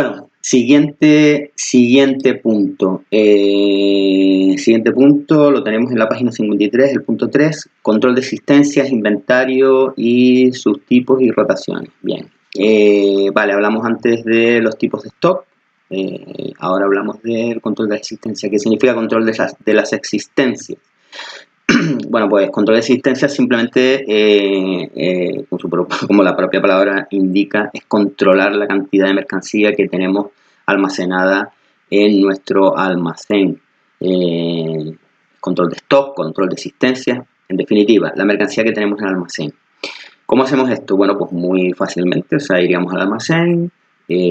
Bueno, siguiente punto. Siguiente punto lo tenemos en la página 53, el punto 3, control de existencias, inventario y sus tipos y rotaciones. Bien. Vale, hablamos antes de los tipos de stock. Ahora hablamos del control de la existencia. ¿Qué significa control de las existencias? Bueno, pues control de existencia simplemente, como la propia palabra indica, es controlar la cantidad de mercancía que tenemos almacenada en nuestro almacén. Control de stock, control de existencia, en definitiva, la mercancía que tenemos en el almacén. ¿Cómo hacemos esto? Bueno, pues muy fácilmente, o sea, iríamos al almacén,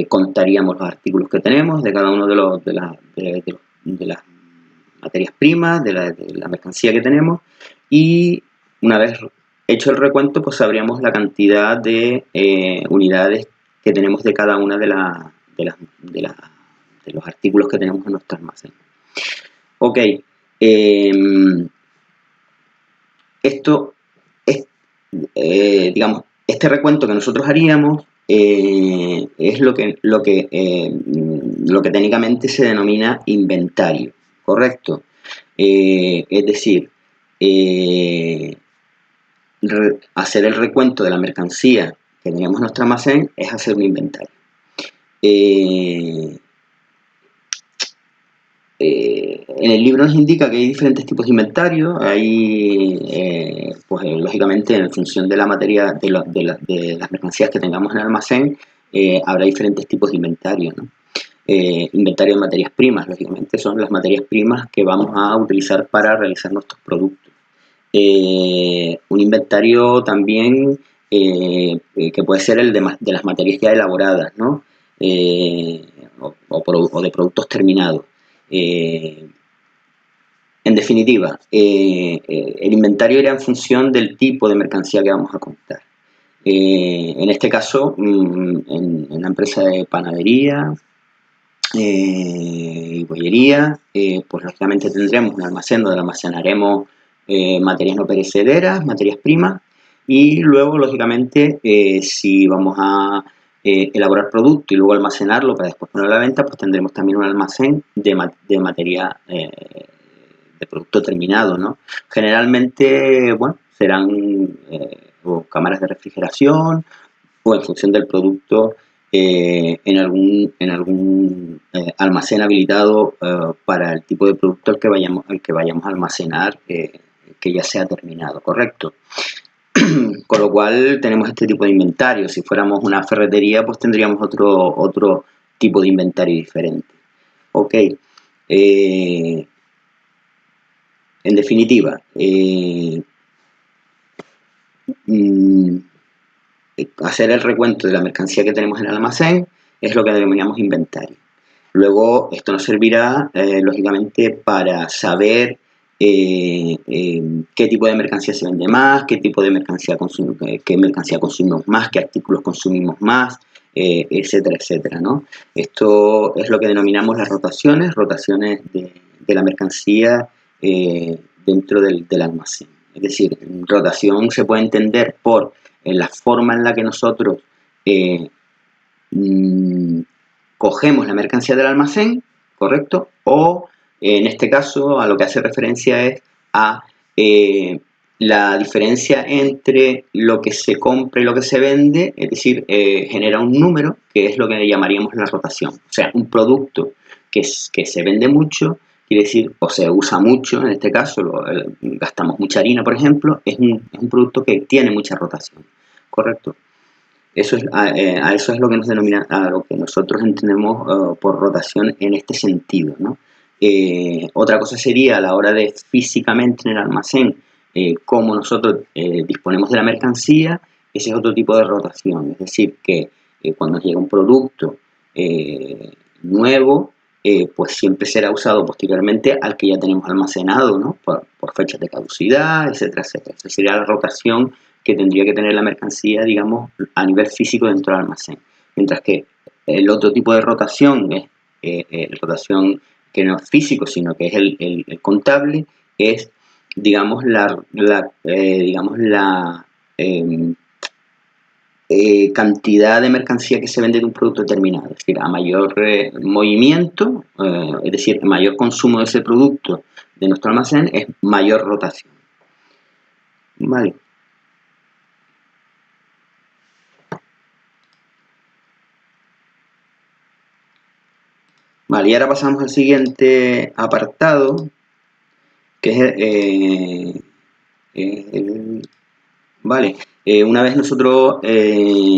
contaríamos los artículos que tenemos de cada uno de las materias primas, de la mercancía que tenemos, y una vez hecho el recuento, pues sabríamos la cantidad de unidades que tenemos de cada una de los artículos que tenemos en nuestro almacén. Ok, esto es, digamos, este recuento que nosotros haríamos es lo que técnicamente se denomina inventario, ¿correcto? Es decir, hacer el recuento de la mercancía que tenemos en nuestro almacén es hacer un inventario. En el libro nos indica que hay diferentes tipos de inventario. Hay, pues lógicamente, en función de la materia, de las mercancías que tengamos en el almacén, habrá diferentes tipos de inventario, ¿no? Inventario de materias primas, lógicamente, son las materias primas que vamos a utilizar para realizar nuestros productos. Un inventario también que puede ser el de las materias ya elaboradas, ¿no? O de productos terminados. En definitiva, el inventario irá en función del tipo de mercancía que vamos a contar. En este caso, en la empresa de panadería y bollería, pues lógicamente tendremos un almacén donde almacenaremos materias no perecederas, materias primas, y luego, lógicamente, si vamos a elaborar producto y luego almacenarlo para después ponerlo a la venta, pues tendremos también un almacén de materia de producto terminado, ¿no? Generalmente, bueno, serán o cámaras de refrigeración o en función del producto en algún almacén habilitado para el tipo de producto al que vayamos a almacenar que ya sea terminado, ¿correcto? Con lo cual tenemos este tipo de inventario. Si fuéramos una ferretería, pues tendríamos otro tipo de inventario diferente. Ok. En definitiva, hacer el recuento de la mercancía que tenemos en el almacén es lo que denominamos inventario. Luego, esto nos servirá, lógicamente, para saber qué tipo de mercancía se vende más, qué tipo de mercancía consumimos más, qué artículos consumimos más, etcétera, etcétera, ¿no? Esto es lo que denominamos las rotaciones de la mercancía dentro del almacén. Es decir, rotación se puede entender por la forma en la que nosotros cogemos la mercancía del almacén, ¿correcto? O en este caso a lo que hace referencia es a la diferencia entre lo que se compra y lo que se vende, es decir, genera un número que es lo que llamaríamos la rotación. O sea, un producto que se vende mucho, quiere decir, o se usa mucho, en este caso gastamos mucha harina, por ejemplo, es un producto que tiene mucha rotación, ¿correcto? A eso es lo que nos denomina, a lo que nosotros entendemos por rotación en este sentido, ¿no? Otra cosa sería a la hora de físicamente en el almacén, cómo nosotros disponemos de la mercancía, ese es otro tipo de rotación. Es decir, que cuando llega un producto nuevo, pues siempre será usado posteriormente al que ya tenemos almacenado, ¿no? Por fechas de caducidad, etcétera, etcétera. Esa sería la rotación que tendría que tener la mercancía, digamos, a nivel físico dentro del almacén. Mientras que el otro tipo de rotación es rotación que no es físico, sino que es el contable, es, digamos, cantidad de mercancía que se vende de un producto determinado. Es decir, a mayor movimiento, es decir, mayor consumo de ese producto de nuestro almacén, es mayor rotación. Vale. Vale, y ahora pasamos al siguiente apartado, que es vale, una vez nosotros hemos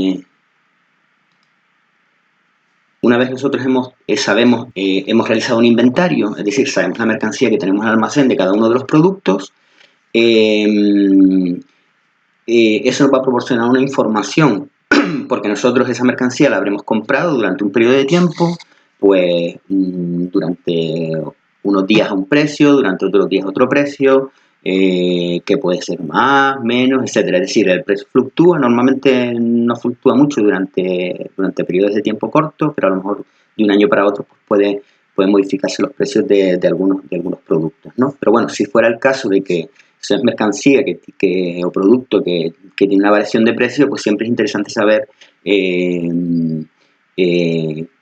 realizado un inventario, es decir, sabemos la mercancía que tenemos en el almacén de cada uno de los productos, eso nos va a proporcionar una información, porque nosotros esa mercancía la habremos comprado durante un periodo de tiempo, pues durante unos días a un precio, durante otros días a otro precio, que puede ser más, menos, etcétera. Es decir, el precio fluctúa, normalmente no fluctúa mucho durante periodos de tiempo cortos, pero a lo mejor de un año para otro pues pueden modificarse los precios de algunos productos, ¿no? Pero bueno, si fuera el caso de que si es mercancía o producto que tiene una variación de precio, pues siempre es interesante saber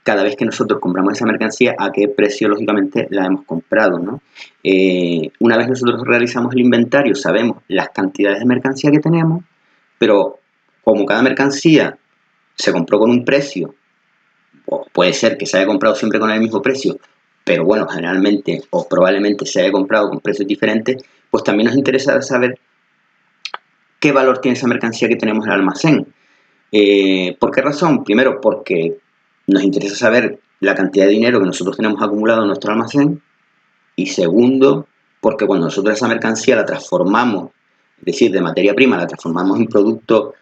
cada vez que nosotros compramos esa mercancía a qué precio lógicamente la hemos comprado, ¿no? Una vez nosotros realizamos el inventario sabemos las cantidades de mercancía que tenemos, pero como cada mercancía se compró con un precio, o puede ser que se haya comprado siempre con el mismo precio, pero bueno, generalmente o probablemente se haya comprado con precios diferentes, pues también nos interesa saber qué valor tiene esa mercancía que tenemos en el almacén. ¿Por qué razón? Primero, porque nos interesa saber la cantidad de dinero que nosotros tenemos acumulado en nuestro almacén. Y segundo, porque cuando nosotros esa mercancía la transformamos, es decir, de materia prima, la transformamos en producto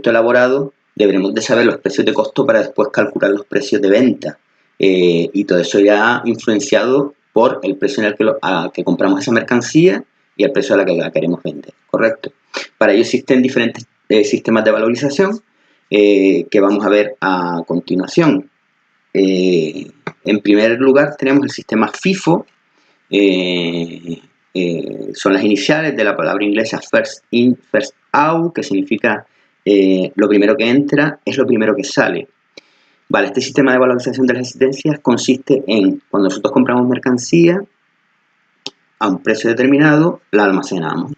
elaborado, deberemos de saber los precios de costo para después calcular los precios de venta. Y todo eso ya influenciado por el precio en el que compramos esa mercancía y el precio a la que la queremos vender, ¿correcto? Para ello existen diferentes sistemas de valorización que vamos a ver a continuación. En primer lugar tenemos el sistema FIFO, son las iniciales de la palabra inglesa first in, first out, que significa lo primero que entra es lo primero que sale. Vale, este sistema de valorización de las existencias consiste en, cuando nosotros compramos mercancía a un precio determinado, la almacenamos.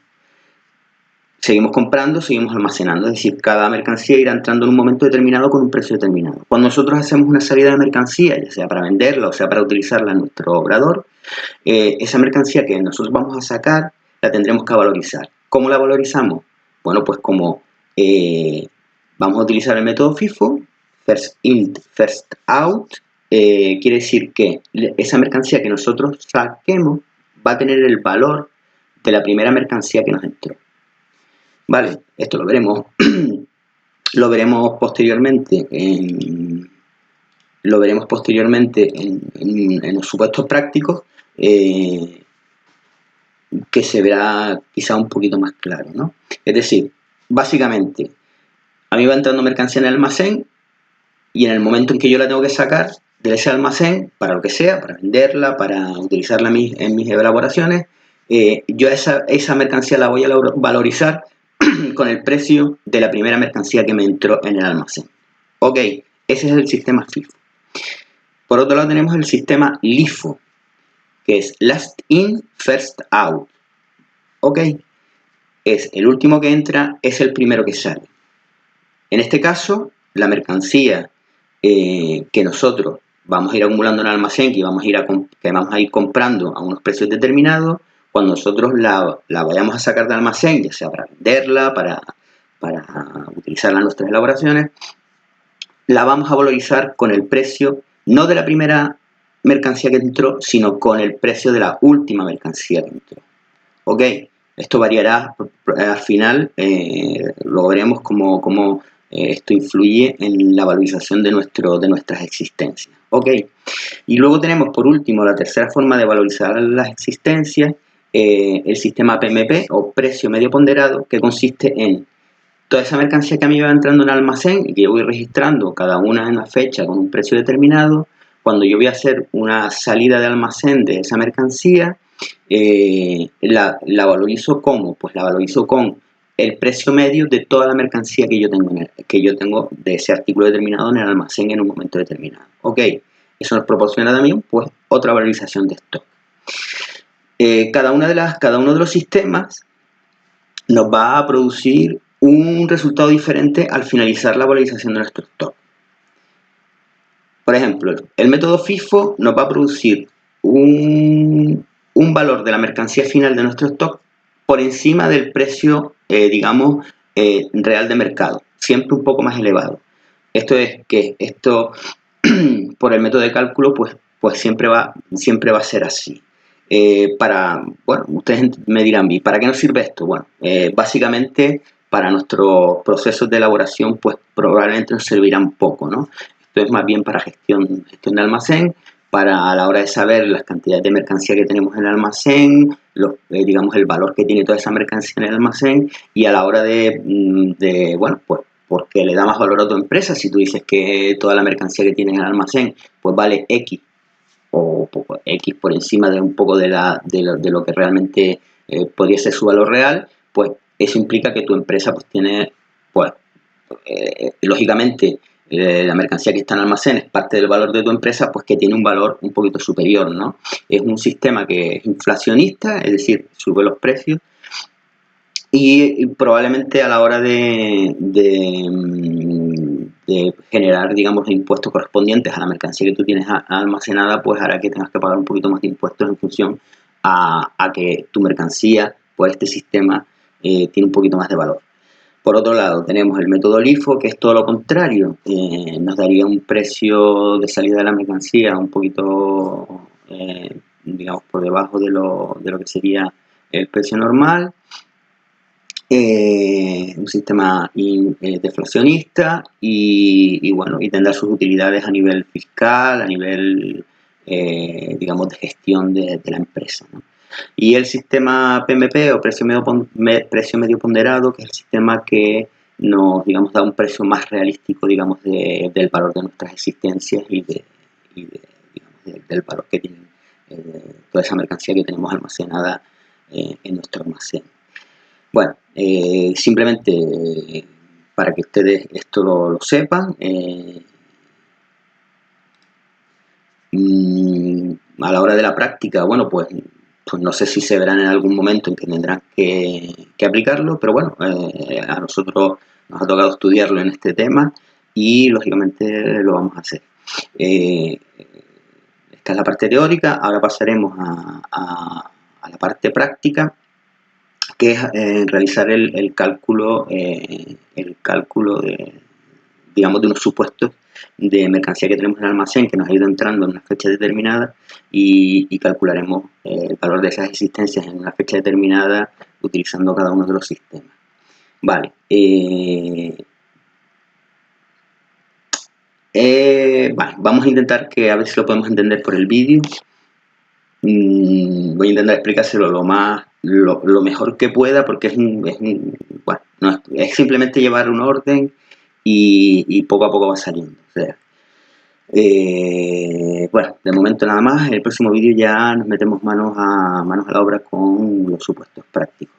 Seguimos comprando, seguimos almacenando, es decir, cada mercancía irá entrando en un momento determinado con un precio determinado. Cuando nosotros hacemos una salida de mercancía, ya sea para venderla o sea para utilizarla en nuestro obrador, esa mercancía que nosotros vamos a sacar la tendremos que valorizar. ¿Cómo la valorizamos? Bueno, pues como vamos a utilizar el método FIFO, first in, first out, quiere decir que esa mercancía que nosotros saquemos va a tener el valor de la primera mercancía que nos entró. Vale, esto lo veremos posteriormente en los supuestos prácticos, que se verá quizá un poquito más claro, ¿no? Es decir, básicamente, a mí va entrando mercancía en el almacén y en el momento en que yo la tengo que sacar de ese almacén, para lo que sea, para venderla, para utilizarla en mis elaboraciones, yo esa mercancía la voy a valorizar con el precio de la primera mercancía que me entró en el almacén. Ok, ese es el sistema FIFO. Por otro lado tenemos el sistema LIFO, que es Last In, First Out. Ok, es el último que entra, es el primero que sale. En este caso, la mercancía que nosotros vamos a ir acumulando en el almacén, que vamos a ir comprando a unos precios determinados, cuando nosotros la vayamos a sacar del almacén, ya sea para venderla, para utilizarla en nuestras elaboraciones, la vamos a valorizar con el precio, no de la primera mercancía que entró, sino con el precio de la última mercancía que entró. Ok, esto variará al final, luego veremos cómo esto influye en la valorización de nuestras existencias. Ok, y luego tenemos por último la tercera forma de valorizar las existencias, el sistema PMP o precio medio ponderado, que consiste en toda esa mercancía que a mí va entrando en el almacén y que yo voy registrando cada una en la fecha con un precio determinado. Cuando yo voy a hacer una salida de almacén de esa mercancía, la valorizo ¿cómo? Pues la valorizo con el precio medio de toda la mercancía que yo tengo de ese artículo determinado en el almacén en un momento determinado. Ok, eso nos proporciona también pues otra valorización de stock. Cada uno de los sistemas nos va a producir un resultado diferente al finalizar la valorización de nuestro stock. Por ejemplo, el método FIFO nos va a producir un valor de la mercancía final de nuestro stock por encima del precio, digamos, real de mercado, siempre un poco más elevado. Esto es que esto, por el método de cálculo, pues siempre va a ser así. Bueno, ustedes me dirán, ¿y para qué nos sirve esto? Bueno, básicamente para nuestros procesos de elaboración, pues probablemente nos servirán poco, ¿no? Esto es más bien para gestión de almacén, para a la hora de saber las cantidades de mercancía que tenemos en el almacén, digamos el valor que tiene toda esa mercancía en el almacén, y a la hora bueno, pues porque le da más valor a tu empresa. Si tú dices que toda la mercancía que tienes en el almacén pues vale X, o X por encima de un poco de lo que realmente podría ser su valor real, pues eso implica que tu empresa pues tiene, pues lógicamente, la mercancía que está en almacén es parte del valor de tu empresa, pues que tiene un valor un poquito superior, ¿no? Es un sistema que es inflacionista, es decir, sube los precios, y probablemente a la hora de generar, digamos, impuestos correspondientes a la mercancía que tú tienes almacenada, pues hará que tengas que pagar un poquito más de impuestos en función a que tu mercancía, por este sistema, tiene un poquito más de valor. Por otro lado, tenemos el método LIFO, que es todo lo contrario. Nos daría un precio de salida de la mercancía un poquito, digamos, por debajo de lo que sería el precio normal. Un sistema deflacionista y bueno, y tendrá sus utilidades a nivel fiscal, a nivel, digamos, de gestión de la empresa, ¿no? Y el sistema PMP o precio medio ponderado, que es el sistema que nos, digamos, da un precio más realístico, digamos, del valor de nuestras existencias y digamos, del valor que tiene toda esa mercancía que tenemos almacenada en nuestro almacén. Bueno, simplemente para que ustedes esto lo sepan, a la hora de la práctica, bueno, pues no sé si se verán en algún momento en que tendrán que aplicarlo, pero bueno, a nosotros nos ha tocado estudiarlo en este tema y lógicamente lo vamos a hacer. Esta es la parte teórica, ahora pasaremos a la parte práctica, que es realizar el cálculo de, digamos, de unos supuestos de mercancía que tenemos en el almacén que nos ha ido entrando en una fecha determinada y calcularemos el valor de esas existencias en una fecha determinada utilizando cada uno de los sistemas. Vale. Vale, vamos a intentar a ver si lo podemos entender por el vídeo. Voy a intentar explicárselo lo mejor que pueda, porque bueno, no, es simplemente llevar un orden y poco a poco va saliendo. O sea, bueno, de momento nada más. En el próximo vídeo ya nos metemos manos a la obra con los supuestos prácticos.